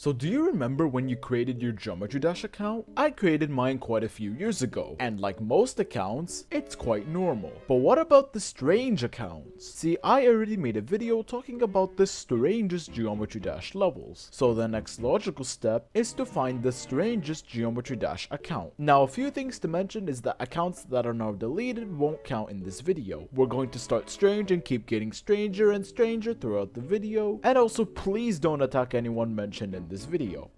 So do you remember when you created your Geometry Dash account? I created mine quite a few years ago, and like most accounts, it's quite normal. But what about the strange accounts? See, I already made a video talking about the strangest Geometry Dash levels, so the next logical step is to find the strangest Geometry Dash account. Now a few things to mention is that accounts that are now deleted won't count in this video. We're going to start strange and keep getting stranger and stranger throughout the video, and also please don't attack anyone mentioned in this video.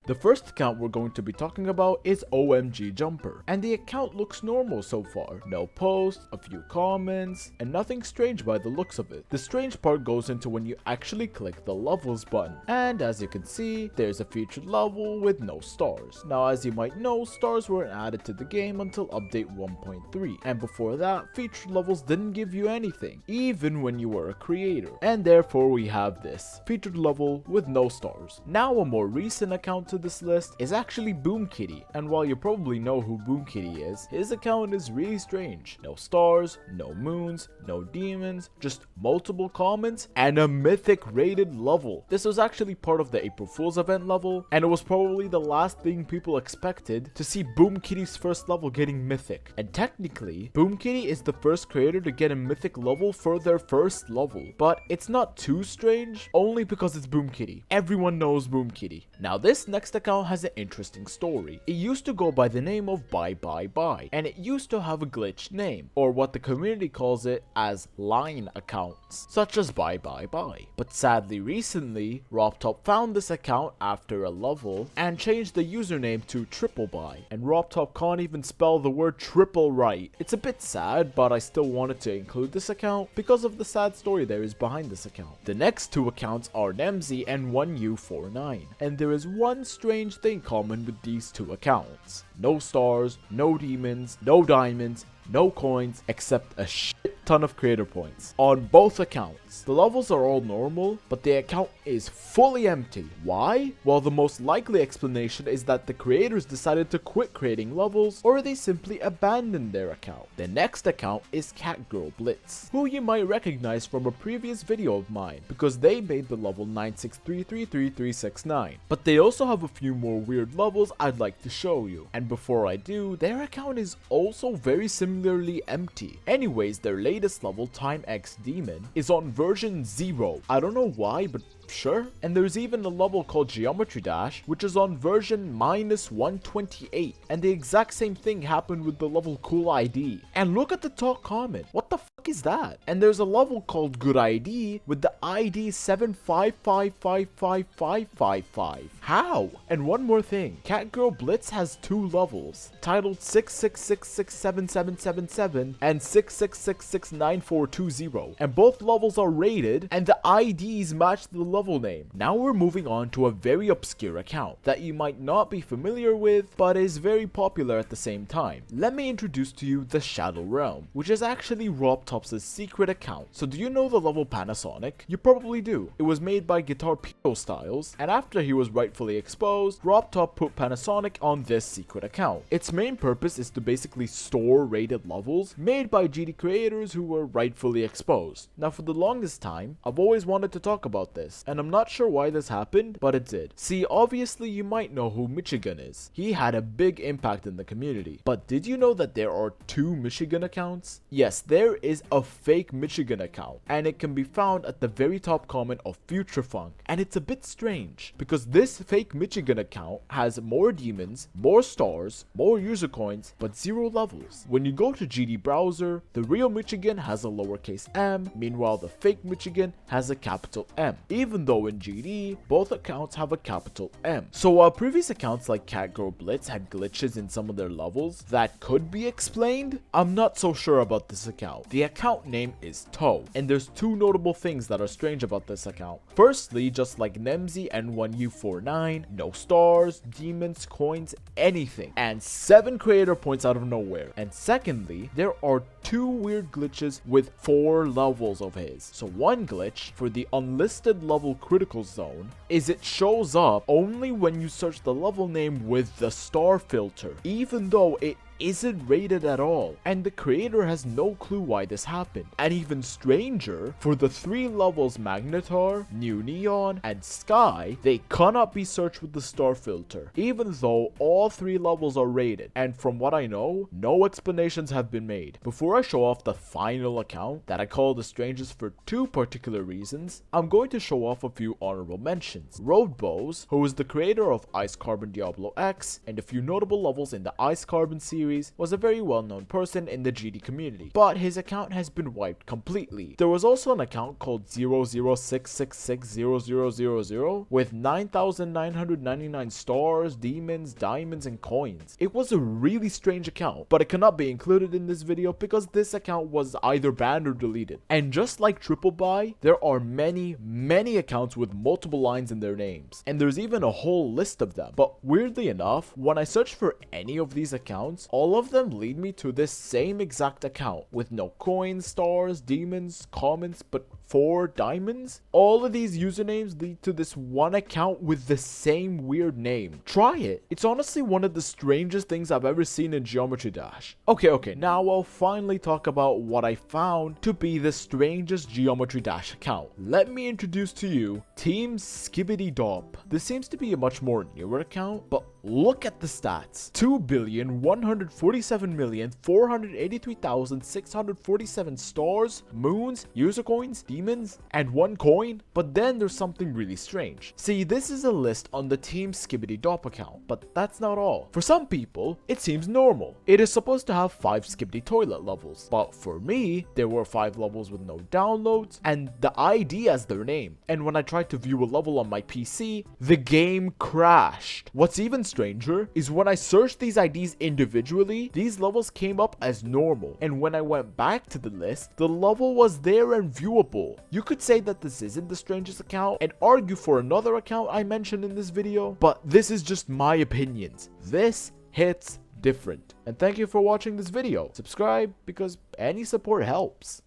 The first account we're going to be talking about is OMG Jumper, and the account looks normal so far. No posts, a few comments, and nothing strange by the looks of it. The strange part goes into when you actually click the levels button, and as you can see, there's a featured level with no stars. Now as you might know, stars weren't added to the game until update 1.3, and before that, featured levels didn't give you anything, even when you were a creator. And therefore we have this, featured level with no stars. Now a more recent account to this list is actually Boom Kitty, and while you probably know who Boom Kitty is, his account is really strange. No stars, no moons, no demons, just multiple comments and a mythic rated level. This was actually part of the April Fool's event level, and it was probably the last thing people expected to see Boom Kitty's first level getting mythic. And technically, Boom Kitty is the first creator to get a mythic level for their first level, but it's not too strange, only because it's Boom Kitty. Everyone knows Boom Kitty. Now this next account has an interesting story. It used to go by the name of Bye Bye Bye, and it used to have a glitched name, or what the community calls it as line accounts, such as Bye Bye Bye. But sadly recently, RobTop found this account after a level and changed the username to Triple Bye, and RobTop can't even spell the word triple right. It's a bit sad, but I still wanted to include this account because of the sad story there is behind this account. The next two accounts are Nemzi and 1U49, and there is one strange thing common with these two accounts. No stars, no demons, no diamonds, no coins, except a shit ton of creator points on both accounts. The levels are all normal, but the account is fully empty. Why? Well, the most likely explanation is that the creators decided to quit creating levels, or they simply abandoned their account. The next account is Catgirl Blitz, who you might recognize from a previous video of mine because they made the level 9633339. But they also have a few more weird levels I'd like to show you. And before I do, their account is also very similarly empty. Anyways, their latest level, Time X Demon, is on version 0. I don't know why, but sure. And there's even a level called Geometry Dash, which is on version -128. And the exact same thing happened with the level Cool ID. And look at the top comment. What the fuck is that? And there's a level called Good ID with the ID 755555555. How? And one more thing. Catgirl Blitz has two levels, titled 6666777 and 6669420. And both levels are rated, and the IDs match the level name. Now we're moving on to a very obscure account that you might not be familiar with, but is very popular at the same time. Let me introduce to you the Shadow Realm, which is actually RobTop's secret account. So do you know the level Panasonic? You probably do. It was made by Guitar Pio Styles, and after he was rightfully exposed, RobTop put Panasonic on this secret account. Its main purpose is to basically store rated levels made by GD creators who were rightfully exposed. Now for the longest time, I've always wanted to talk about this, and I'm not sure why this happened, but it did. See, obviously you might know who Michigan is. He had a big impact in the community. But did you know that there are two Michigan accounts? Yes, there is a fake Michigan account, and it can be found at the very top comment of Future Funk. And it's a bit strange, because this fake Michigan account has more demons, more stars, more user coins, but 0 levels. When you go to GD browser, the real Michigan has a lowercase m, meanwhile the fake Michigan has a capital M. Even though in GD, both accounts have a capital M. So while previous accounts like Catgirl Blitz had glitches in some of their levels that could be explained, I'm not so sure about this account. The account name is Toe, and there's two notable things that are strange about this account. Firstly, just like Nemzi and 1U49, no stars, demons, coins, anything, and 7 creator points out of nowhere. And secondly, there are 2 weird glitches with 4 levels of his. So one glitch for the unlisted level critical zone is it shows up only when you search the level name with the star filter, even though it isn't rated at all, and the creator has no clue why this happened. And even stranger, for the 3 levels Magnetar, New Neon, and Sky, they cannot be searched with the star filter, even though all 3 levels are rated. And from what I know, no explanations have been made. Before I show off the final account that I call the strangest for 2 particular reasons, I'm going to show off a few honorable mentions. Roadbows, who is the creator of Ice Carbon Diablo X and a few notable levels in the Ice Carbon series, was a very well-known person in the GD community, but his account has been wiped completely. There was also an account called 006660000 with 9,999 stars, demons, diamonds, and coins. It was a really strange account, but it cannot be included in this video because this account was either banned or deleted. And just like Triple Buy, there are many accounts with multiple lines in their names, and there's even a whole list of them. But weirdly enough, when I search for any of these accounts, all of them lead me to this same exact account with no coins, stars, demons, comments, but 4 diamonds. All of these usernames lead to this one account with the same weird name. Try it. It's honestly one of the strangest things I've ever seen in Geometry Dash. Okay, now I'll finally talk about what I found to be the strangest Geometry Dash account. Let me introduce to you Team Skibbity Dop. This seems to be a much more newer account, but look at the stats. 2,147,483,647 stars, moons, user coins, demons, and 1 coin. But then there's something really strange. See, this is a list on the Team Skibbity Dop account, but that's not all. For some people, it seems normal. It is supposed to have 5 Skibbity Toilet levels, but for me, there were 5 levels with no downloads and the ID as their name. And when I tried to view a level on my PC, the game crashed. What's even stranger is when I searched these IDs individually, these levels came up as normal, and when I went back to the list, the level was there and viewable. You could say that this isn't the strangest account and argue for another account I mentioned in this video, but this is just my opinions. This hits different. And thank you for watching this video. Subscribe because any support helps.